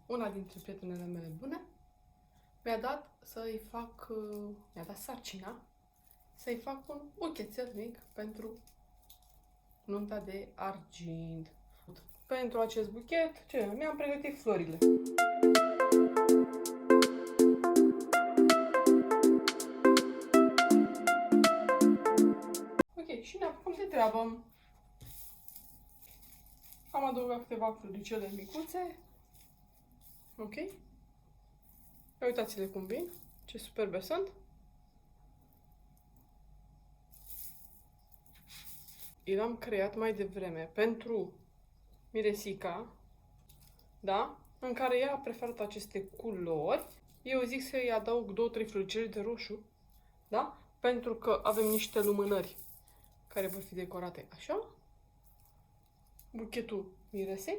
una dintre prietenele mele bune mi-a dat să-i fac, mi-a dat sarcina să-i fac un buchețel mic pentru nunta de argint. Pentru acest buchet, ce? Mi-am pregătit florile. Ok, și ne apucăm de treabă. Am adăugat câteva floricele micuțe. Ok? Uitați-le cum vin. Ce superbe sunt. Eu l-am creat mai devreme pentru Miresica, da? În care ea a preferat aceste culori. Eu zic să-i adaug 2-3 floricele de roșu, da? Pentru că avem niște lumânări care vor fi decorate așa. Buchetul Miresei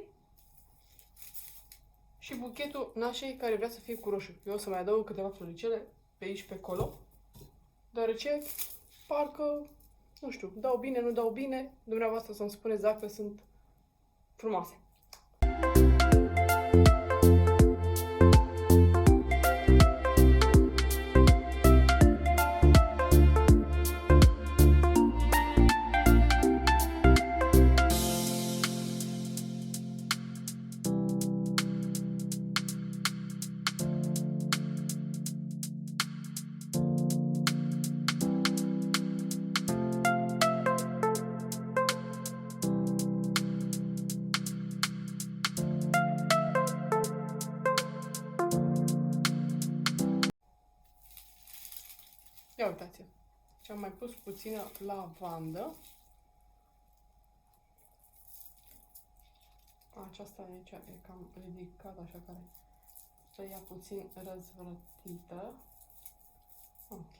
și buchetul nașei care vrea să fie cu roșu. Eu o să mai adaug câteva floricele pe aici și pe acolo, deoarece parcă, nu știu, dau bine, nu dau bine, dumneavoastră să-mi spuneți dacă sunt frumoase. Ia uitați, și am mai pus puțină lavandă. Aceasta aici e cam ridicată, așa care să ia puțin răzvrătită. Ok.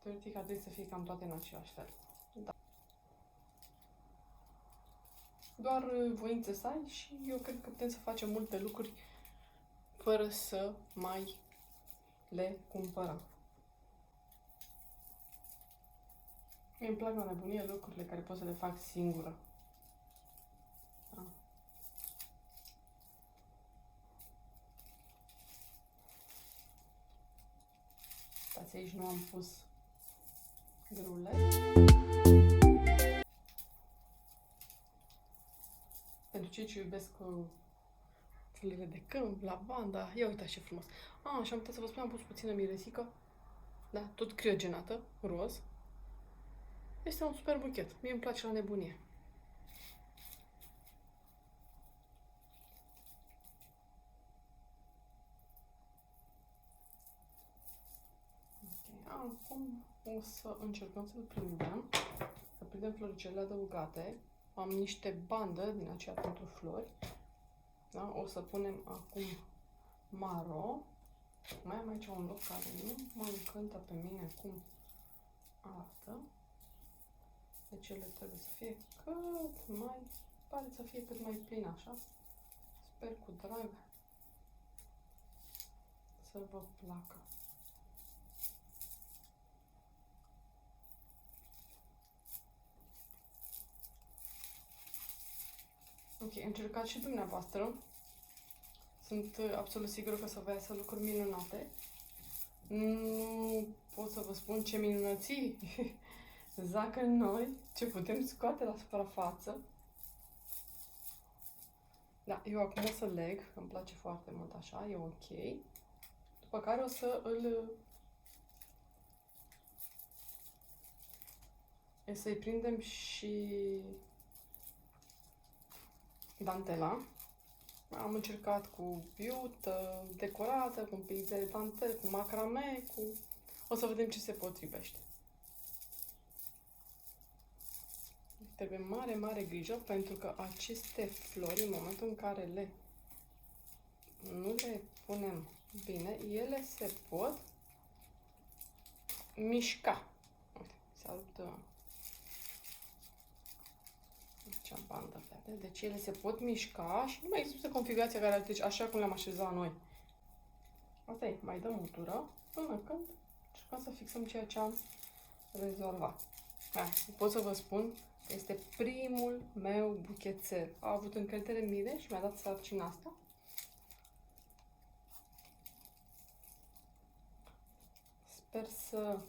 Teoretic ar trebui să fie cam toate în același fel. Da. Doar voință să ai și eu cred că putem să facem multe lucruri fără să mai le cumpărăm. Mie îmi plac la nebunie lucrurile care pot să le fac singură. Da. Uitați, aici nu am pus grule. Pentru cei ce iubesc florele de câmp, lavanda, ia uitați ce frumos. Și am uitat să vă spun, am pus puțină miresică, da, tot criogenată, roz. Este un super buchet. Mie îmi place la nebunie. Okay. Acum o să încercăm să-l prindem. Să prindem floricele adăugate. Am niște bandă din aceea pentru flori. Da? O să punem acum maro. Mai am aici un loc care nu mă încântă pe mine cum arată. Deci ele trebuie să fie cât mai, pare să fie cât mai plin așa. Sper cu drag să vă placă. Ok, încercați și dumneavoastră. Sunt absolut sigură că o să vă iasă lucruri minunate. Nu pot să vă spun ce minunății zacă noi, ce putem scoate la suprafață. Da, eu acum o să leg, că îmi place foarte mult așa, e ok. După care o să să-i prindem și dantela. Am încercat cu iută, decorată, cu un pic de dantel, cu macrame, cu... O să vedem ce se potrivește. Trebuie mare, mare grijă, pentru că aceste flori, în momentul în care nu le punem bine, ele se pot mișca. Uite, se arătă aici bandă verde. Deci ele se pot mișca și nu mai există configurația care deci așa cum le-am așezat noi. Asta e, mai dăm o tură până când încercăm să fixăm ceea ce am rezolvat. Pot să vă spun că este primul meu buchețel. A avut încredere în mine și mi-a dat sarcina asta. sper să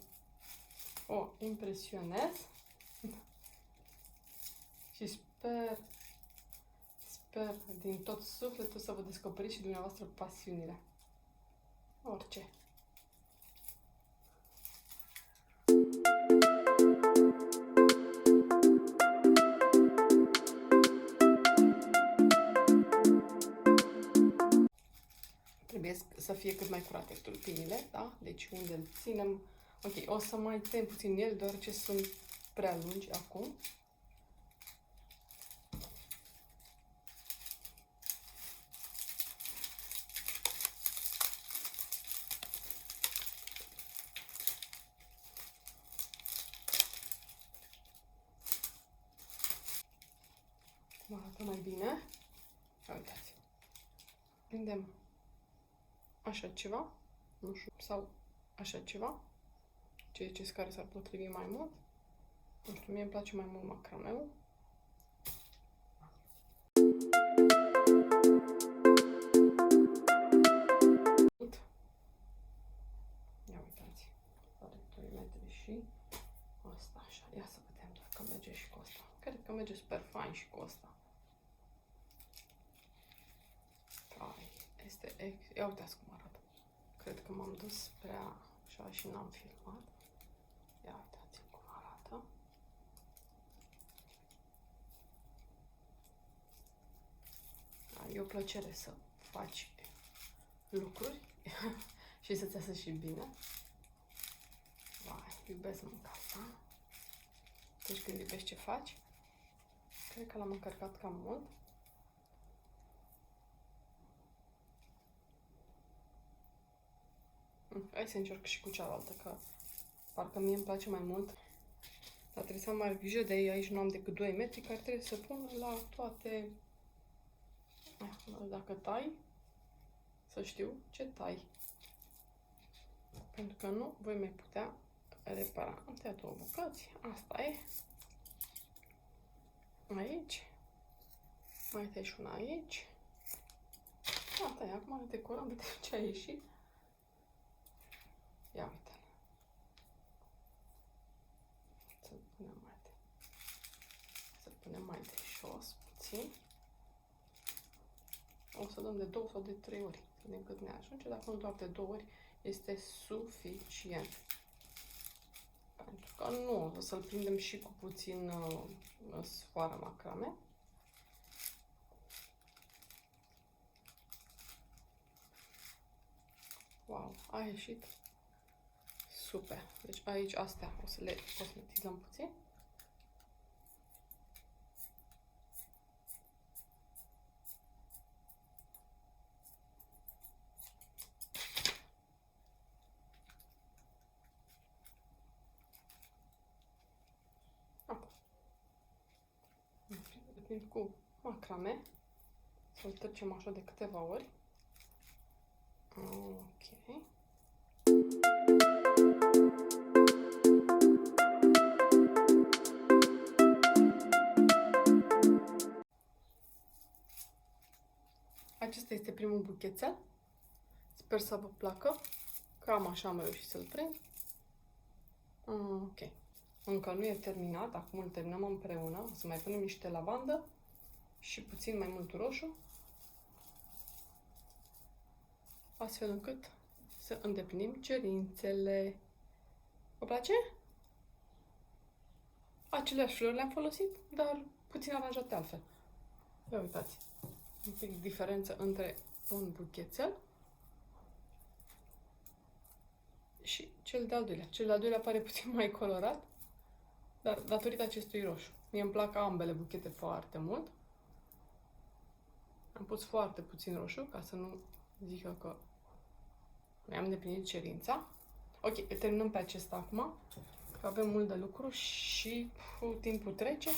o impresionez și sper din tot sufletul să vă descoperiți și dumneavoastră pasiunile. Orice. Trebuie să fie cât mai curate tulpinile, da? Deci unde îl ținem. Ok, o să mai tem puțin el, deoarece sunt prea lungi acum. Arată mai bine. Uitați. Prindem așa ceva, nu știu, sau așa ceva. Ce ziceți care s-ar potrivi mai mult? Nu știu, mie îmi place mai mult macrameu. Ia uitați. Are 2 metri și asta așa. Ia să vedem dacă merge și cu asta. Cred că merge super fain și cu asta. Este ia uitați cum arată. Cred că m-am dus prea așa și n-am filmat. Ia uitați cum arată. Da, e o plăcere să faci lucruri și să-ți iasă și bine. Vai, iubesc mânca asta. Deci când iubești ce faci, cred că l-am încărcat cam mult. Hai să încerc și cu cealaltă, că parcă mie îmi place mai mult. Dar trebuie să am mai grijă de ei. Aici nu am decât 2 metri care trebuie să pun la toate. Dacă tai, să știu ce tai. Pentru că nu voi mai putea repara. Am tăiat 2 bucăți. Asta e. Aici. Mai tăi și una aici. Asta e. Acum decorăm, vedem ce a ieșit. Ia uite-l. Să punem mai de jos puțin. O să dăm de 2 sau de 3 ori. Să vedem cât ne ajunge. Dacă nu doar de 2 ori, este suficient. Pentru că nu, o să-l prindem și cu puțin sfoară macrame. Wow, a ieșit super. Deci aici astea o să le cosmetizăm puțin. Cu macrame. Să-l trecem așa de câteva ori. Ok. Acesta este primul buchețel. Sper să vă placă. Cam așa am reușit să-l prind. Ok. Încă nu e terminat. Acum îl terminăm împreună. O să mai punem niște lavandă și puțin mai mult roșu. Astfel încât să îndeplinim cerințele. Vă place? Aceleași flori le-am folosit, dar puțin aranjate altfel. Ia uitați. Un pic diferență între un buchețel și cel de-al doilea. Cel de-al doilea pare puțin mai colorat, dar datorită acestui roșu. Mie îmi plac ambele buchete foarte mult. Am pus foarte puțin roșu, ca să nu zică că mi-am îndeplinit cerința. Ok, terminăm pe acesta acum, că avem mult de lucru și timpul trece.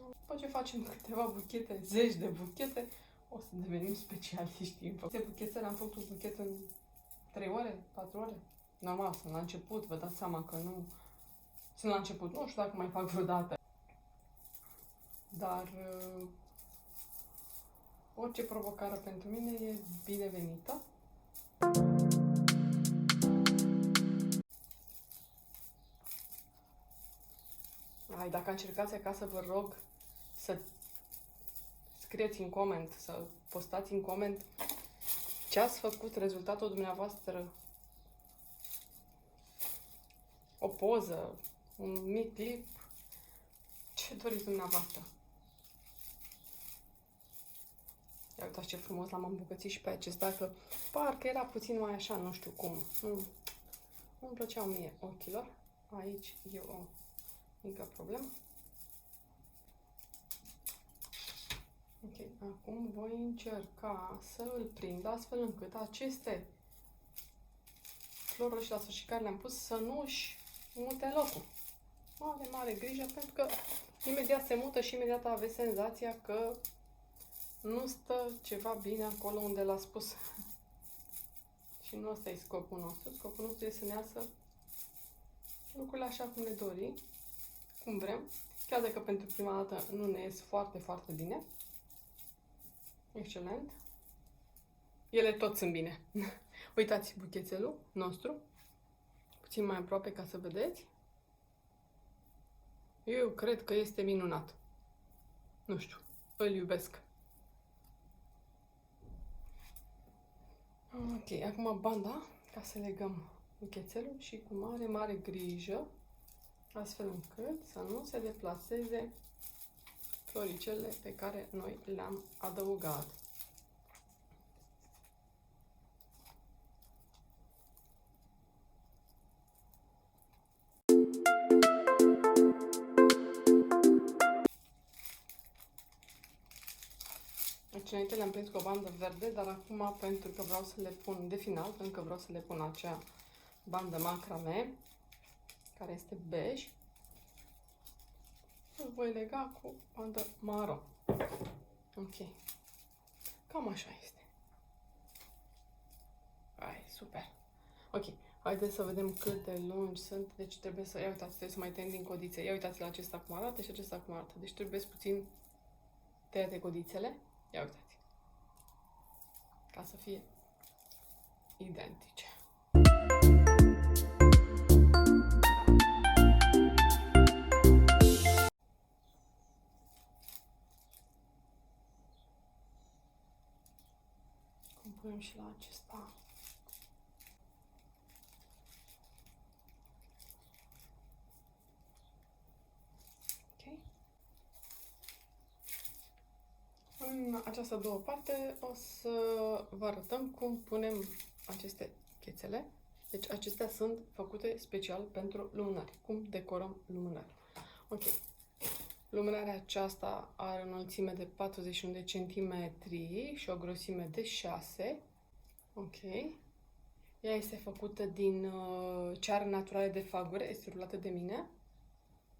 După ce facem câteva buchete, zeci de buchete, o să devenim specialiști în făcut. Buchete, am făcut un buchet în 3 ore, 4 ore. Normal, sunt la început, vă dați seama că nu... Sunt la început, nu știu dacă mai fac vreodată. Dar orice provocare pentru mine e binevenită. Hai, dacă încercați acasă, vă rog să scrieți în coment, să postați în coment ce ați făcut, rezultatul dumneavoastră, o poză, un mic clip, ce doriți dumneavoastră. Ia uitați ce frumos l-am îmbucățit și pe acesta, că parcă era puțin mai așa, nu știu cum. Nu-mi plăceau mie ochilor. Aici e o mică problemă. Ok, acum voi încerca să îl prind astfel încât aceste flori și la sfârșit care le-am pus să nu își mute locul. Mare grijă, pentru că imediat se mută și imediat aveți senzația că nu stă ceva bine acolo unde l-a spus. Și nu ăsta e scopul nostru. Scopul nostru este să ne iasă lucrurile așa cum ne dorim, cum vrem. Chiar dacă pentru prima dată nu ne ies foarte, foarte bine. Excelent. Ele tot sunt bine. Uitați buchețelul nostru. Puțin mai aproape ca să vedeți. Eu cred că este minunat. Nu știu, îl iubesc. Ok, acum banda, ca să legăm buchețelul și cu mare grijă, astfel încât să nu se deplaseze floricele pe care noi le-am adăugat. Deci înainte le-am prins cu o bandă verde, dar acum, pentru că vreau să le pun de final, pentru că vreau să le pun acea bandă macrame, care este bej, îl voi lega cu bandă maro. Ok. Cam așa este. Hai, super. Ok. Haideți să vedem cât de lungi sunt. Deci trebuie să... Ia uitați, trebuie să mai tăiem din codițe. Ia uitați la acesta cum arată și acesta cum arată. Deci trebuie puțin tăiate codițele. Ia uitați. Ca să fie identice. Cum punem și la acesta. În această a doua parte o să vă arătăm cum punem aceste chețele. Deci acestea sunt făcute special pentru lumânări. Cum decorăm lumânări. Ok. Lumânarea aceasta are o înălțime de 41 de centimetri și o grosime de 6. Ok. Ea este făcută din ceară naturale de fagure, este rulată de mine.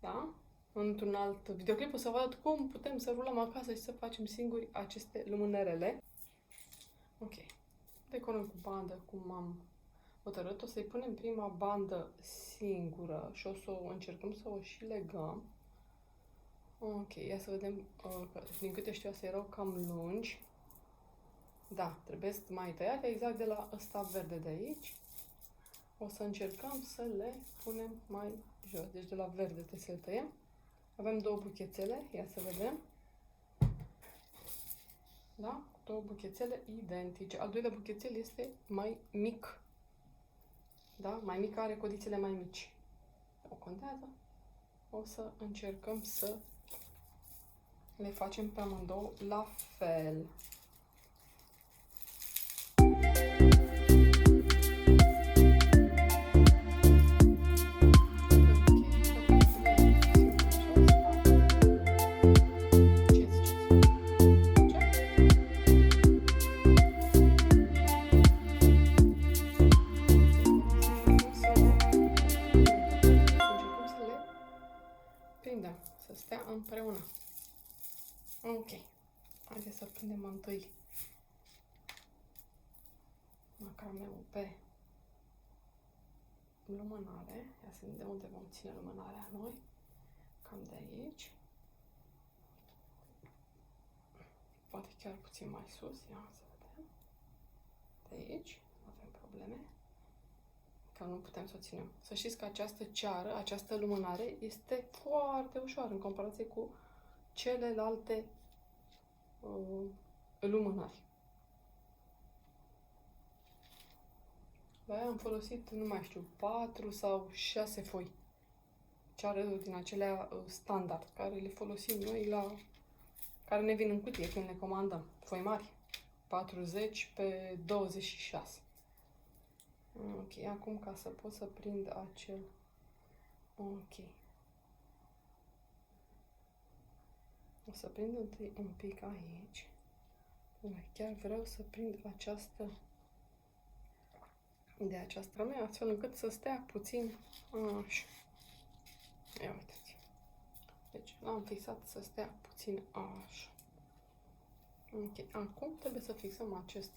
Da? Într-un alt videoclip o să vă arăt cum putem să rulăm acasă și să facem singuri aceste lumânărele. Ok. Decorăm cu bandă cum am hotărât. O să-i punem prima bandă singură și o să o încercăm să o și legăm. Ok, ia să vedem, din câte știu, astea erau cam lungi. Da, trebuie să mai tăiate exact de la ăsta verde de aici. O să încercăm să le punem mai jos. Deci de la verde trebuie să le tăiem. Avem două buchețele, ia să vedem. Da? Două buchețele identice. Al doilea buchețel este mai mic. Da? Mai mic, are codițele mai mici. O contează. O să încercăm să le facem pe amândouă la fel. Să stea împreună. Ok. Haideți să prindem întâi macrameul pe lumânare. Ia să vedem unde vom ține lumânarea noi. Cam de aici. Poate chiar puțin mai sus. Ia să vedem. De aici. Avem probleme, că nu putem să o ținem. Să știți că această ceară, această lumânare este foarte ușoară în comparație cu celelalte lumânări. La ea am folosit, nu mai știu, 4 sau 6 foi. Ceară din acelea standard, care le folosim noi care ne vin în cutie când le comandăm. Foi mari. 40 pe 26. Ok, acum ca să pot să prind acel... Ok. O să prind întâi un pic aici. Chiar vreau să prind această ramă, astfel încât să stea puțin așa. Ia uitați. Deci l-am fixat să stea puțin așa. Ok, acum trebuie să fixăm acest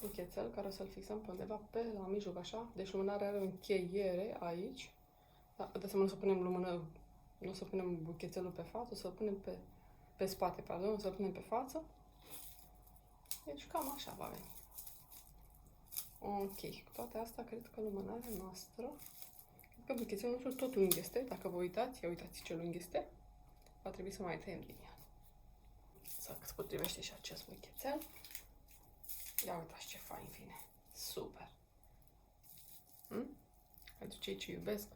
buchețel, care o să-l fixăm pe undeva pe la mijloc, așa. Deci lumânarea are o încheiere aici. Da, de asemenea, nu o să punem buchețelul pe față, o să-l punem pe spate, pardon, o să-l punem pe față. Deci cam așa va veni. Ok, cu toate astea, cred că lumânarea noastră, cred că buchețelul nostru tot lung este, dacă vă uitați, ia uitați ce lung este, va trebui să mai tăiem din ea. Să se potrivește și acest buchețel. Ia uitați ce fain vine. Super! Pentru cei ce iubesc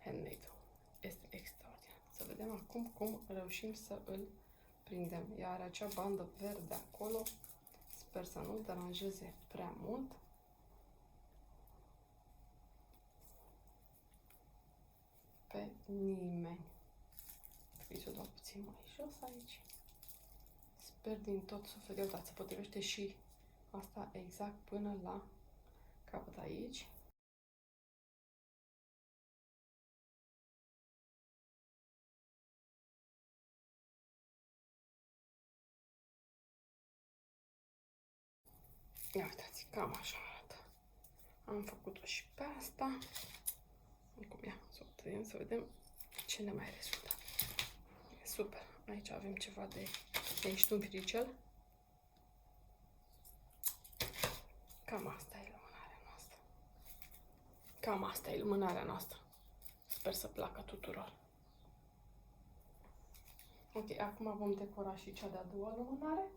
handmade-ul. Este extraordinar. Să vedem acum cum reușim să îl prindem. Iar acea bandă verde acolo, sper să nu deranjeze prea mult. Pe nimeni. Trebuie să o dau puțin mai jos aici. Sper din tot sufletul. Uitați, se potrivește și asta exact până la capăt aici. Ia uitați, cam așa arată. Am făcut-o și pe asta. Acum ia, să o tăiem, să vedem ce ne mai rezultă. E super. Aici avem ceva de aici un firicel. Cam asta e lumânarea noastră. Cam asta e lumânarea noastră. Sper să placă tuturor. Ok, acum vom decora și cea de-a doua lumânare.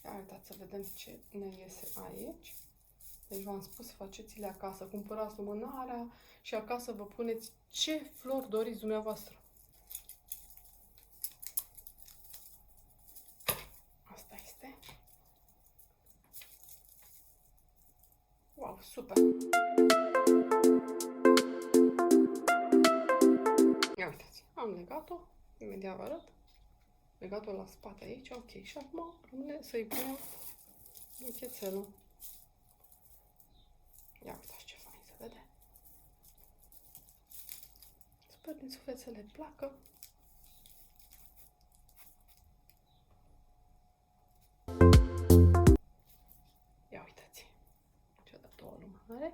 Ia uitați să vedem ce ne iese aici. Deci v-am spus, faceți-le acasă, cumpărați lumânarea și acasă vă puneți ce flori doriți dumneavoastră. Asta este. Wow, super! Ia uitați, am legat-o, imediat vă arăt. Legat-o la spate aici, ok. Și acum rămâne să-i punem buchețelul. Ia uitați ce fain se vede. Sper din suflet să le placă. Ia uitați. Cea de-a doua lumânare.